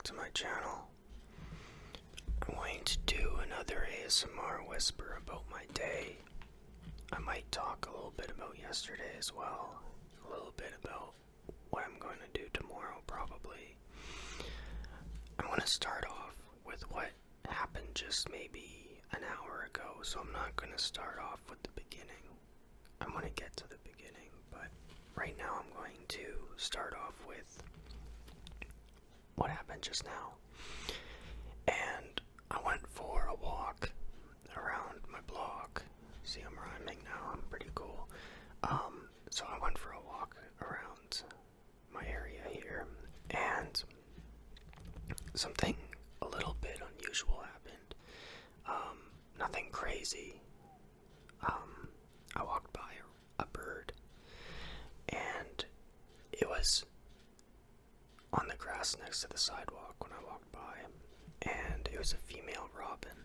back to my channel. I'm going to do another ASMR whisper about my day. I might talk a little bit about yesterday as well, a little bit about what I'm going to do tomorrow probably. I want to start off with what happened just maybe an hour ago, so I'm not going to start off with the beginning. I'm going to get to the beginning, but right now I'm going to start off with what happened just now. And I went for a walk around my block. See, I'm rhyming now, I'm pretty cool. So I went for a walk around my area here, and something a little bit unusual happened. Nothing crazy. I walked by a bird, and it was on the grass next to the sidewalk when I walked by, and it was a female robin.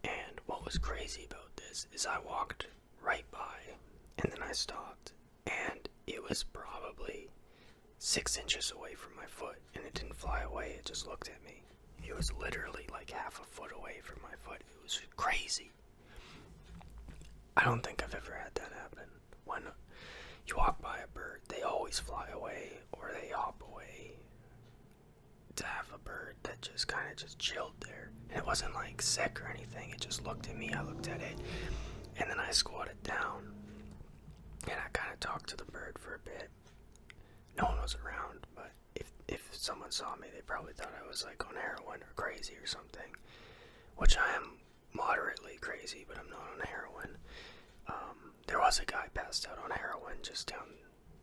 And what was crazy about this is I walked right by, and then I stopped, and it was probably 6 inches away from my foot, and it didn't fly away, it just looked at me. It was literally like half a foot away from my foot. It was crazy. I don't think I've ever had that happen. When you walk by a bird, they always fly away, or they hop away. To have a bird that just kind of just chilled there, and it wasn't like sick or anything, it just looked at me, I looked at it, and then I squatted down, and I kind of talked to the bird for a bit. No one was around, but if someone saw me, they probably thought I was like on heroin or crazy or something, which I am moderately crazy, but I'm not on heroin. There was a guy passed out on heroin just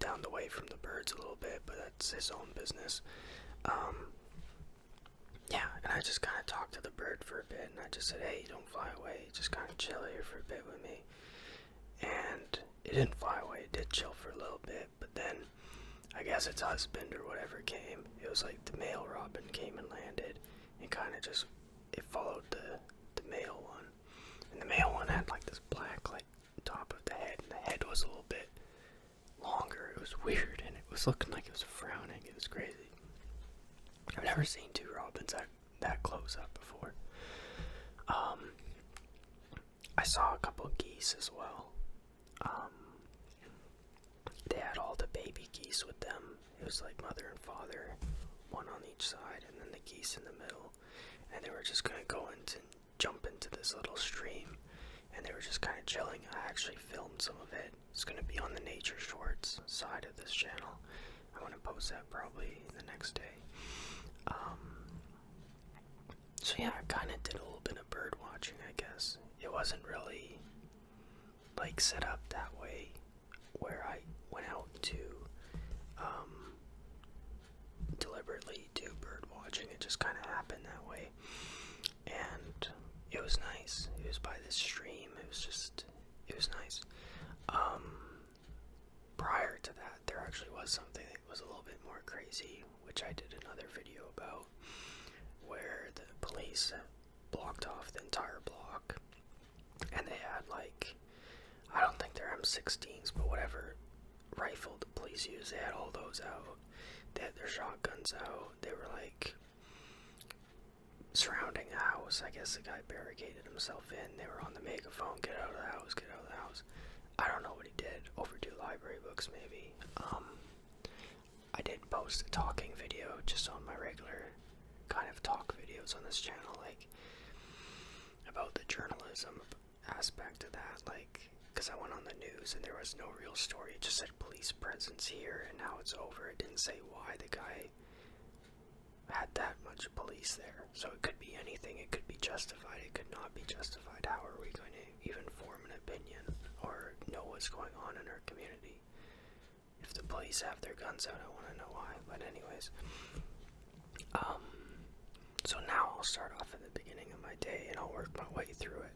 down the way from the birds a little bit, but that's his own business. Yeah, and I just kind of talked to the bird for a bit, and I just said, hey, don't fly away, just kind of chill here for a bit with me. And it didn't fly away, it did chill for a little bit, but then I guess its husband or whatever came. It was like the male robin came and landed, and kind of just, it followed the male one. And the male one had like this black like top of the head, and the head was a little bit longer. It was weird, and it was looking like it was frowning. It was crazy. I've never seen two robins that close up before. I saw a couple of geese as well. They had all the baby geese with them. It was like mother and father, one on each side, and then the geese in the middle. And they were just gonna go into jump into this little stream, and they were just kind of chilling. I actually filmed some of it. It's gonna be on the Nature Shorts side of this channel. I'm gonna post that probably the next day. So yeah, I kind of did a little bit of bird watching, I guess. It wasn't really like set up that way where I went out to deliberately do bird watching. It just kind of happened that way, and it was nice. It was by this stream. It was nice. Prior to that, there actually was something that was a little bit more crazy, which I did another video about, where the police blocked off the entire block, and they had like, I don't think they're M16s, but whatever rifle the police use, they had all those out. They had their shotguns out. They were like surrounding the house. I guess the guy barricaded himself in. They were on the megaphone, get out of the house, get out of the house. I don't know what he did. Overdue library books, maybe. I did post a talking video just on my regular kind of talk videos on this channel, like about the journalism aspect of that, like, because I went on the news and there was no real story. It just said police presence here, and now it's over. It didn't say why the guy had that much police there. So it could be anything. It could be justified. It could not be justified. How are we going to even form an opinion or know what's going on in our community? If the police have their guns out, I want to know why. But anyways, so now I'll start off at the beginning of my day, and I'll work my way through it.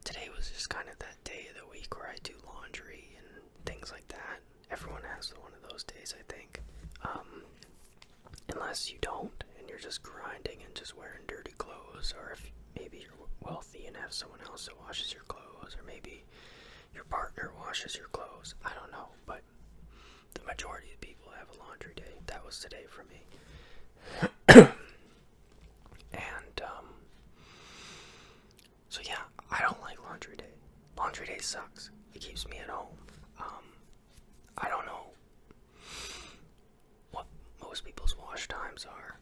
Today was just kind of that day of the week where I do laundry and things like that. Everyone has one of those days, I think. Unless you don't, and you're just grinding and just wearing dirty clothes, or if maybe you're wealthy and have someone else that washes your clothes, or maybe your partner washes your clothes. I don't know, but the majority of people have a laundry day. That was today for me. And, so yeah, I don't like laundry day. Laundry day sucks. It keeps me at home. I don't know what most people's wash times are,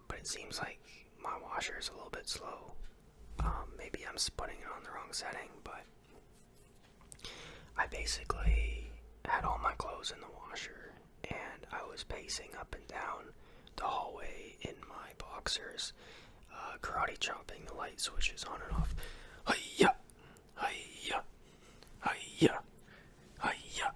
but it seems like my washer is a little bit slow. Maybe I'm putting it on the wrong setting, but I basically had all my clothes in the washer, and I was pacing up and down the hallway in my boxers, karate chopping the light switches on and off. Hi-ya! Hi-ya! Hi-ya! Hi-ya!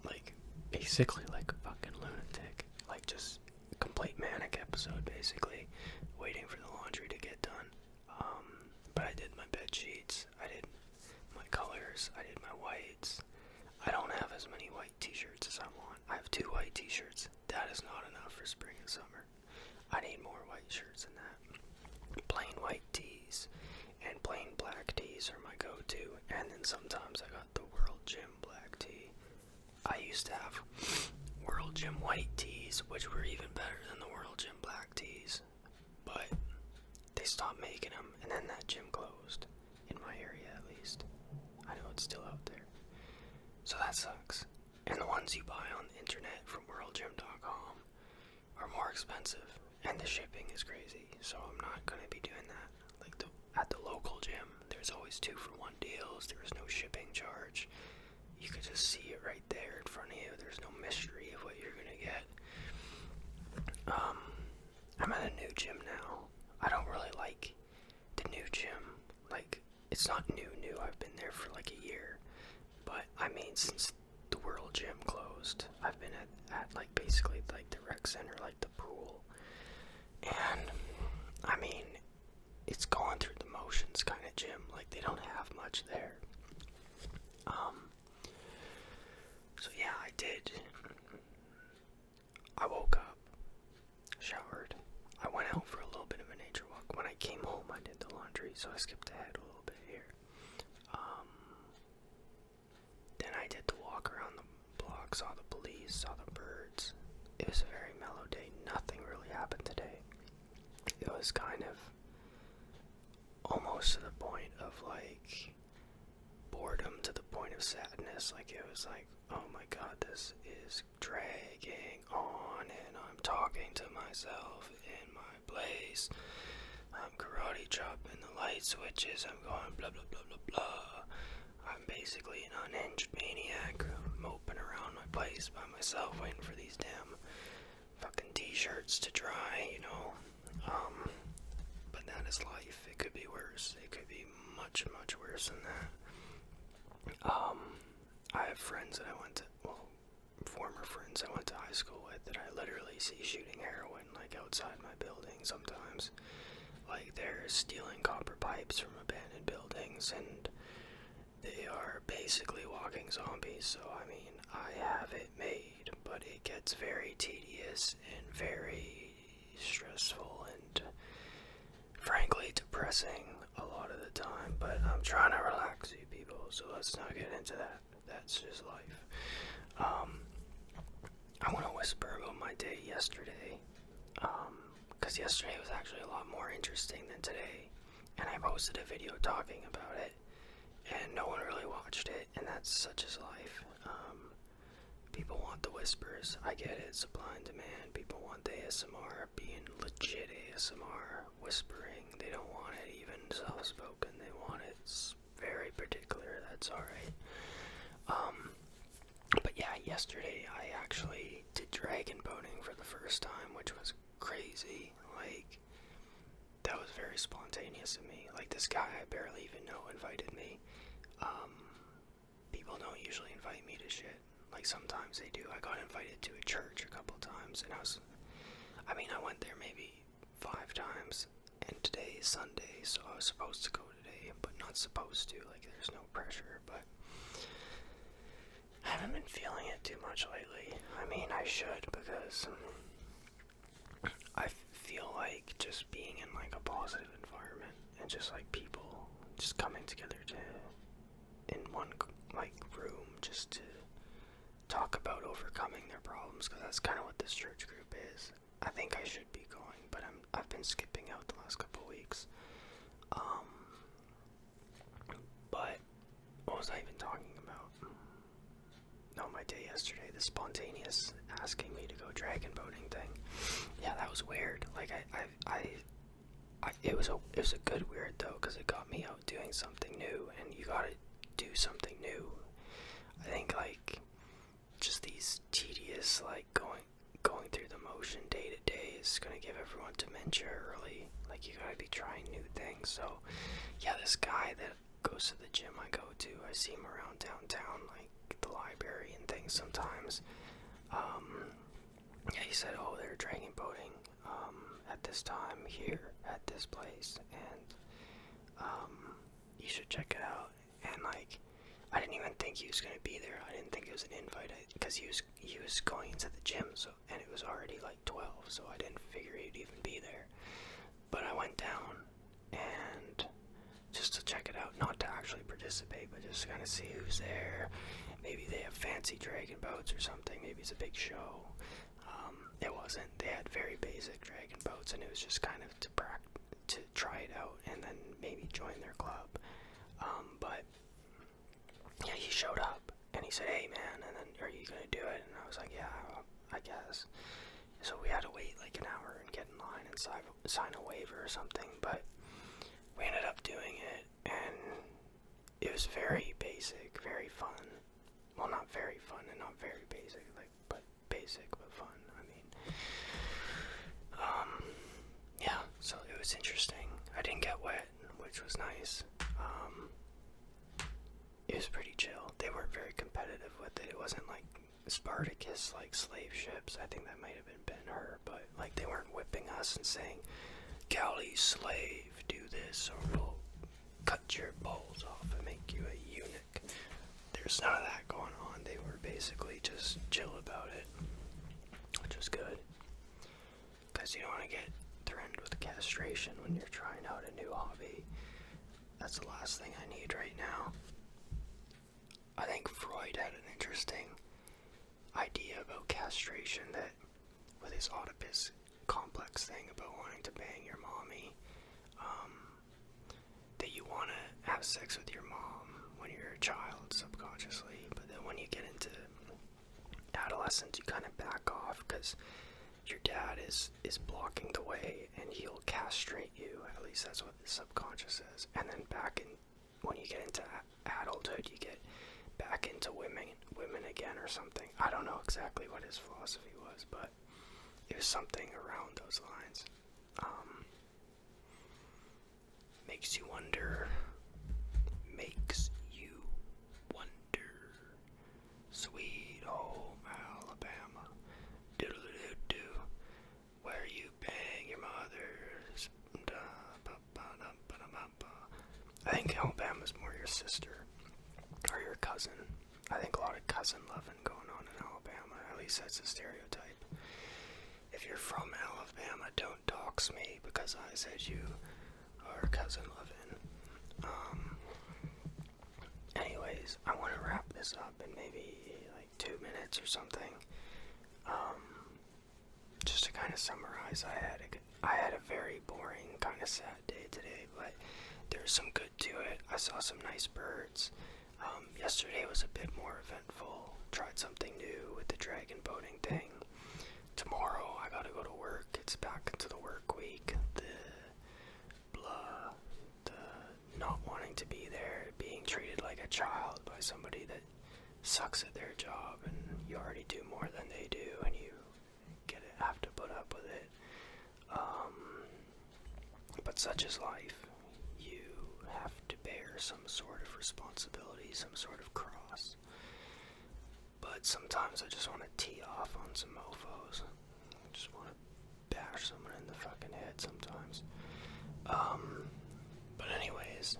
Like, basically like a fucking lunatic. Like, just a complete manic episode, basically, waiting for the laundry to get done. But I did my bed sheets, I did my colors, I did my whites. I don't have as many white t-shirts as I want. I have 2 white t-shirts. That is not enough for spring and summer. I need more white shirts than that. Plain white tees and plain black tees are my go-to. And then sometimes I got the World Gym black tee. I used to have World Gym white tees, which were even better than the World Gym black tees. But they stopped making them, and then that gym closed. In my area, at least. I know it's still out there. So that sucks. And the ones you buy on the internet from worldgym.com are more expensive, and the shipping is crazy, so I'm not going to be doing that. Like, at the local gym, there's always 2-for-1 deals. There is no shipping charge. You could just see it right there in front of you. There's no mystery of what you're going to get. I'm at a new gym now. I don't really like the new gym. Like, it's not new. I've been there for like a year. But, I mean, since the World Gym closed, I've been at like, basically, like, the rec center, like, the pool. And, I mean, it's going through the motions kind of gym. Like, they don't have much there. So, yeah, I did. I woke up, showered. I went out for a little bit of a nature walk. When I came home, I did the laundry, so I skipped ahead a little bit here. Then I did the walk around the block, saw the police, saw the birds. It was a very mellow day. Nothing really happened today. It was kind of almost to the point of, like, boredom to the point of sadness. Like, it was like, oh my god, this is dragging on, and I'm talking to myself in my place. I'm karate chopping the light switches. I'm going blah blah blah blah blah. I'm basically an unhinged maniac moping around my place by myself waiting for these damn fucking t-shirts to dry, you know. But that is life. It could be worse. It could be much, much worse than that. I have friends that I went to, well, former friends I went to high school with that I literally see shooting heroin, like, outside my building sometimes. Like, they're stealing copper pipes from abandoned buildings, and they are basically walking zombies. So, I mean, I have it made, but it gets very tedious and very stressful and, frankly, depressing a lot of the time. But I'm trying to relax you people, so let's not get into that. That's just life. I want to whisper about my day yesterday, because yesterday was actually a lot more interesting than today, and I posted a video talking about it, and no one really watched it, and that's such as life. People want the whispers. I get it, supply and demand. People want the ASMR, being legit ASMR, whispering. They don't want it even soft-spoken. They want it very particular. That's alright. But yeah, yesterday I actually did dragon boating for the first time, which was crazy. Like, that was very spontaneous of me. Like, this guy I barely even know invited me. People don't usually invite me to shit. Like, sometimes they do. I got invited to a church a couple times, and I went there maybe 5 times, and today is Sunday, so I was supposed to go today, but not supposed to. Like, there's no pressure, but I haven't been feeling it too much lately. I mean, I should, because I feel like just being in, like, a positive environment, and just, like, people just coming together in one, like, room, just to talk talk about overcoming their problems, because that's kind of what this church group is. I think I should be going, but I've been skipping out the last couple weeks. But what was I even talking about? No, my day yesterday, the spontaneous asking me to go dragon boating thing. Yeah, that was weird. Like it was a good weird though, because it got me out doing something new, and you gotta do something new. I think like just these tedious like going through the motion day to day is gonna give everyone dementia early. Like you gotta be trying new things. So yeah, this guy that goes to the gym I go to, I see him around downtown, like the library and things sometimes. Yeah, he said, oh, they're dragon boating at this time here at this place, and you should check it out. And like, I didn't even think he was gonna be there. I didn't think it was an invite, because he was going into the gym, so, and it was already like 12, so I didn't figure he'd even be there. But I went down and just to check it out, not to actually participate, but just to kind of see who's there. Maybe they have fancy dragon boats or something. Maybe it's a big show. It wasn't. They had very basic dragon boats, and it was just kind of to try it out and then maybe join their club. But yeah, he showed up and he said, "Hey man," and then, "Are you gonna do it?" And I was like, "Yeah, I guess." So we had to wait like an hour and get in line and sign a waiver or something. But we ended up doing it, and it was very basic, very fun. Well, not very fun and not very basic, like, but basic but fun. I mean, yeah, so it was interesting. I didn't get wet, which was nice. It was pretty chill. They weren't very competitive with it. It wasn't like Spartacus, like slave ships. I think that might have been Ben-Hur, but like they weren't whipping us and saying, "Galley slave, do this or we'll cut your balls off and make you a eunuch." There's none of that going on. They were basically just chill about it, which was good, because you don't want to get threatened with castration when you're trying out a new hobby. That's the last thing I need right now. I think Freud had an interesting idea about castration, that with his Oedipus complex thing about wanting to bang your mommy, that you want to have sex with your mom when you're a child subconsciously, but then when you get into adolescence you kind of back off because your dad is blocking the way and he'll castrate you. At least that's what the subconscious says. And then when you get into adulthood, you get back into women again or something. I don't know exactly what his philosophy was, but it was something around those lines. Makes you wonder. Sweet home Alabama, doodle-doo-doo, where you bang your mothers. I think Alabama's more your sister or your cousin. I think a lot of cousin loving going on in Alabama. At least that's a stereotype. If you're from Alabama, don't dox me because I said you are cousin loving. Anyways, I want to wrap this up in maybe like 2 minutes or something. Just to kind of summarize, I had a very boring, kind of sad day today, but there's some good to it. I saw some nice birds. Yesterday was a bit more eventful. Tried something new with the dragon boating thing. Tomorrow I gotta go to work. It's back into the work week. The not wanting to be there, being treated like a child by somebody that sucks at their job, and you already do more than they do, and you have to put up with it. But such is life. You have to bear some sort of responsibility, some sort of cross. But sometimes I just want to tee off on some mofos. I just want to bash someone in the fucking head sometimes. But anyways,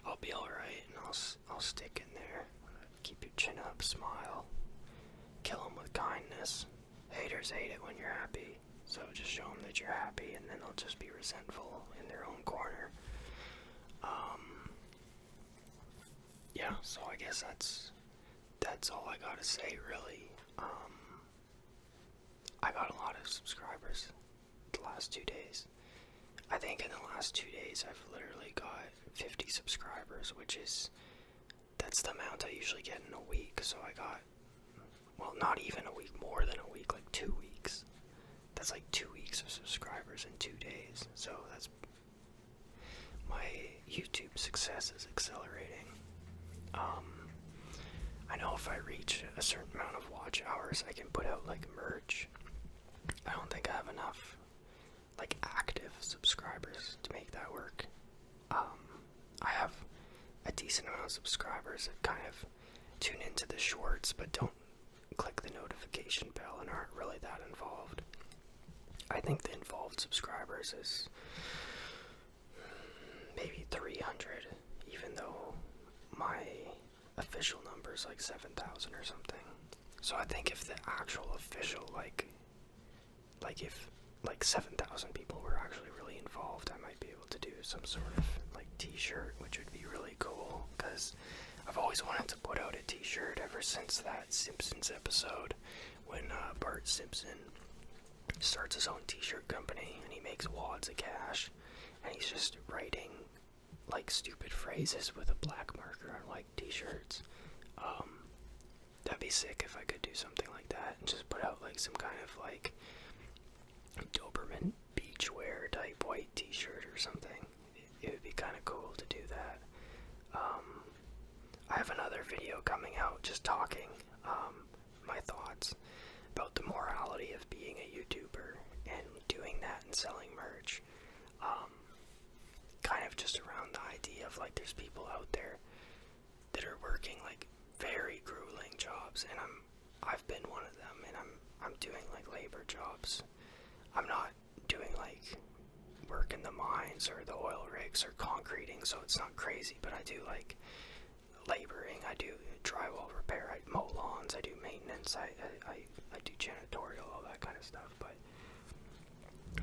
I'll be alright, and I'll stick in there. Keep your chin up, smile, kill them with kindness. Haters hate it when you're happy, so just show them that you're happy, and then they'll just be resentful in their own corner. Yeah, so I guess that's all I gotta say, really. I got a lot of subscribers the last 2 days. I think in the last 2 days I've literally got 50 subscribers, that's the amount I usually get in a week. So I got, well, not even a week, more than a week, like 2 weeks. That's like 2 weeks of subscribers in 2 days. So that's, my YouTube success is accelerating. I know if I reach a certain amount of watch hours, I can put out like merch. I don't think I have enough like active subscribers to make that work. I have a decent amount of subscribers that kind of tune into the shorts but don't click the notification bell and aren't really that involved. I think the involved subscribers is maybe 300, even though my official number is like 7,000 or something. So I think if the actual official, like if like 7,000 people were actually really involved, I might be able to do some sort of like t-shirt, which would be really cool, because I've always wanted to put out a t-shirt ever since that Simpsons episode when Bart Simpson starts his own t-shirt company and he makes wads of cash and he's just writing like stupid phrases with a black marker on like t-shirts. That'd be sick if I could do something like that and just put out like some kind of like Doberman beachwear type white t-shirt or something. It would be kind of cool to do that. I have another video coming out just talking my thoughts about the morality of being a YouTuber and doing that and selling merch. Kind of just around the idea of like there's people out there that are working like very grueling jobs, and I've been one of them, and I'm doing like labor jobs. I'm not doing like work in the mines or the oil rigs or concreting, so it's not crazy, but I do like laboring. I do drywall repair, I mow lawns, I do maintenance, I do janitorial, all that kind of stuff. But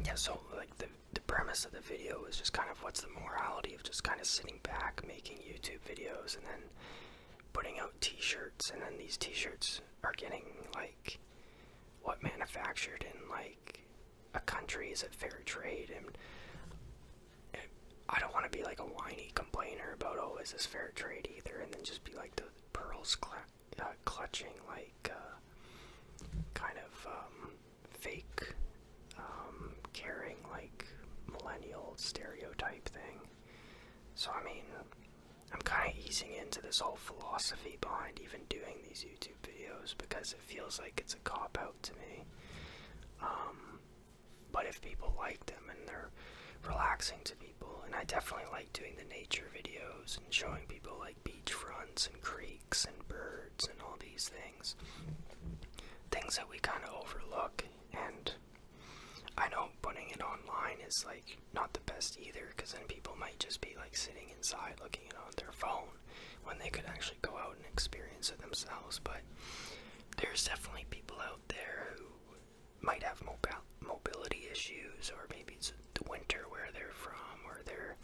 yeah, so like the premise of the video is just kind of what's the morality of just kind of sitting back making YouTube videos and then putting out t-shirts, and then these t-shirts are getting like what manufactured in like a country, is it fair trade? And I don't want to be like a whiny complainer about, oh, is this fair trade either, and then just be like the pearls clutching like kind of fake caring like millennial stereotype thing. So I mean, I'm kind of easing into this whole philosophy behind even doing these YouTube videos because it feels like it's a cop-out to me. But if people like them and they're relaxing to people, and I definitely like doing the nature videos and showing people like beachfronts and creeks and birds and all these things that we kind of overlook. And I know putting it online is like not the best either, because then people might just be like sitting inside looking at it on their phone when they could actually go out and experience it themselves. But there's definitely people out there who might have mobility issues, or maybe it's the winter where they're from, or they're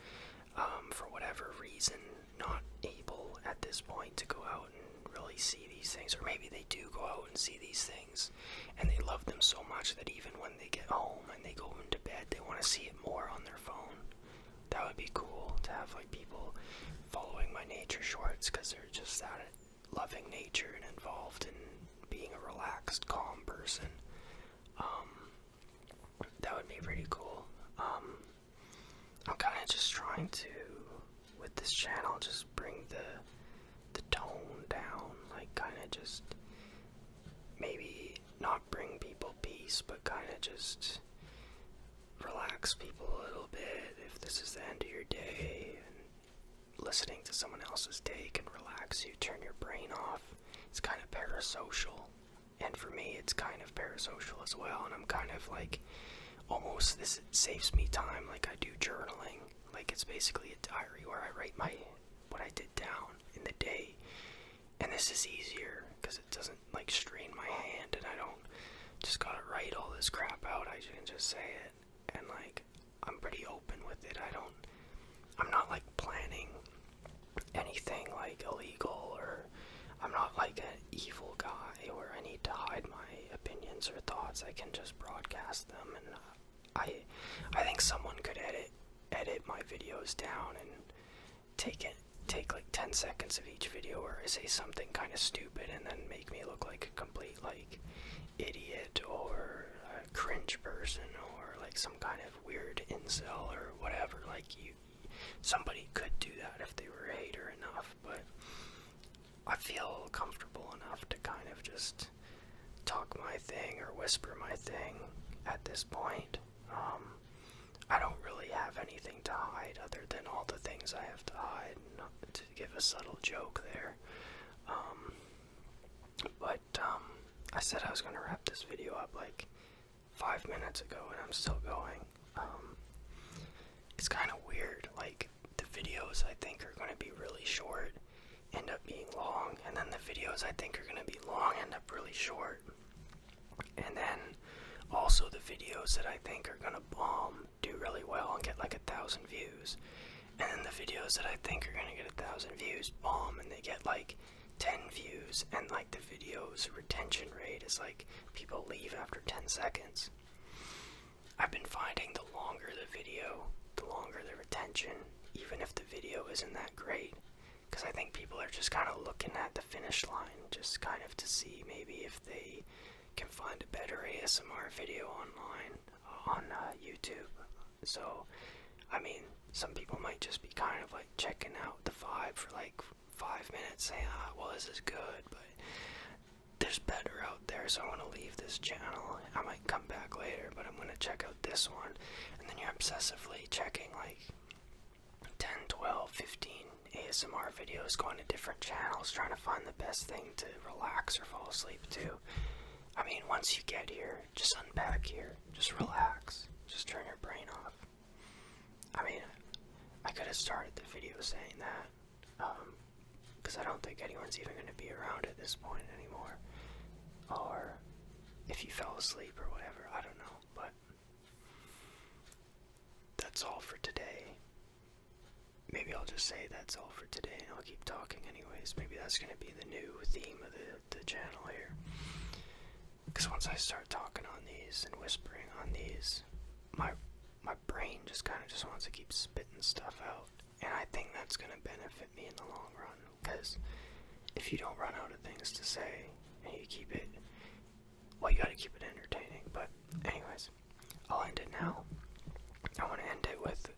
for whatever reason not able at this point to go out and really see these things, or maybe they do go out and see these things and they love them so much that even when they get home and they go into bed, they want to see it more on their phone. That would be cool to have like people following my nature shorts because they're just that loving nature and involved in being a relaxed, calm person. That would be pretty cool. I'm kind of just trying to, with this channel, just bring the tone down, like kind of just maybe not bring people peace, but kind of just relax people a little bit. If this is the end of your day and listening to someone else's day can relax you, turn your brain off. It's kind of parasocial, and for me it's kind of parasocial as well, and I'm kind of like almost, this saves me time. Like I do journaling, like it's basically a diary where I write what I did down in the day, and this is easier because it doesn't like strain my hand, and I don't just gotta write all this crap out. I can just say it, and like I'm pretty open with it. I'm not like planning anything like illegal, or I'm not like an evil guy where I need to hide my opinions or thoughts. I can just broadcast them, and I think someone could edit my videos down and take like 10 seconds of each video where I say something kind of stupid and then make me look like a complete like idiot or a cringe person or like some kind of weird incel or whatever. Like somebody could do that if they were a hater enough, but I feel comfortable enough to kind of just talk my thing or whisper my thing at this point. I don't really have anything to hide other than all the things I have to hide, not to give a subtle joke there. But I said I was going to wrap this video up like 5 minutes ago, and I'm still going. It's kind of weird, like the videos I think are going to be really short end up being long, and then the videos I think are going to be long end up really short. And then also the videos that I think are gonna bomb do really well and get like 1,000 views. And then the videos that I think are gonna get 1,000 views bomb and they get like 10 views, and like the video's retention rate is like people leave after 10 seconds. I've been finding the longer the video, the longer the retention, even if the video isn't that great. Because I think people are just kind of looking at the finish line, just kind of to see maybe if they can find a better ASMR video online on YouTube. So, I mean, some people might just be kind of like checking out the vibe for like 5 minutes, saying, well, this is good, but there's better out there, so I want to leave this channel. I might come back later, but I'm going to check out this one. And then you're obsessively checking like 10, 12, 15 ASMR videos, going to different channels, trying to find the best thing to relax or fall asleep to. I mean, once you get here, just unpack here, just relax, just turn your brain off. I mean, I could have started the video saying that, because I don't think anyone's even going to be around at this point anymore, or if you fell asleep or whatever, I don't know, but that's all for today. Maybe I'll just say that's all for today, and I'll keep talking anyways. Maybe that's going to be the new theme of the channel here. Because once I start talking on these and whispering on these, my brain just kind of just wants to keep spitting stuff out. And I think that's going to benefit me in the long run. Because if you don't run out of things to say, and you keep it, well, you got to keep it entertaining. But anyways, I'll end it now. I want to end it with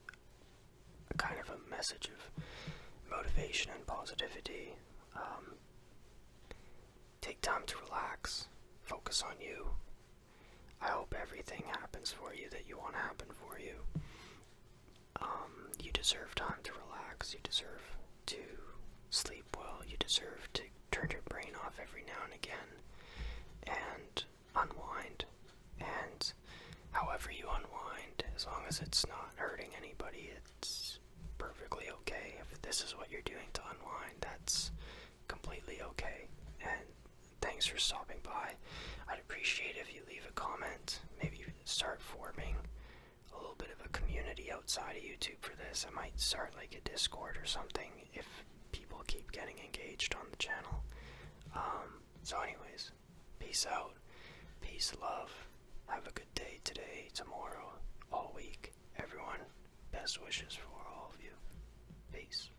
a kind of a message of motivation and positivity. Take time to relax. Focus on you. I hope everything happens for you that you want to happen for you. You deserve time to relax. You deserve to sleep well. You deserve to turn your brain off every now and again and unwind. And however you unwind, as long as it's not hurting anybody, it's perfectly okay. If this is what you're doing to unwind, that's completely okay. And thanks for stopping by. I'd appreciate if you leave a comment, maybe start forming a little bit of a community outside of YouTube for this. I might start like a Discord or something if people keep getting engaged on the channel. So anyways, peace out, peace, love, have a good day today, tomorrow, all week, everyone, best wishes for all of you. Peace.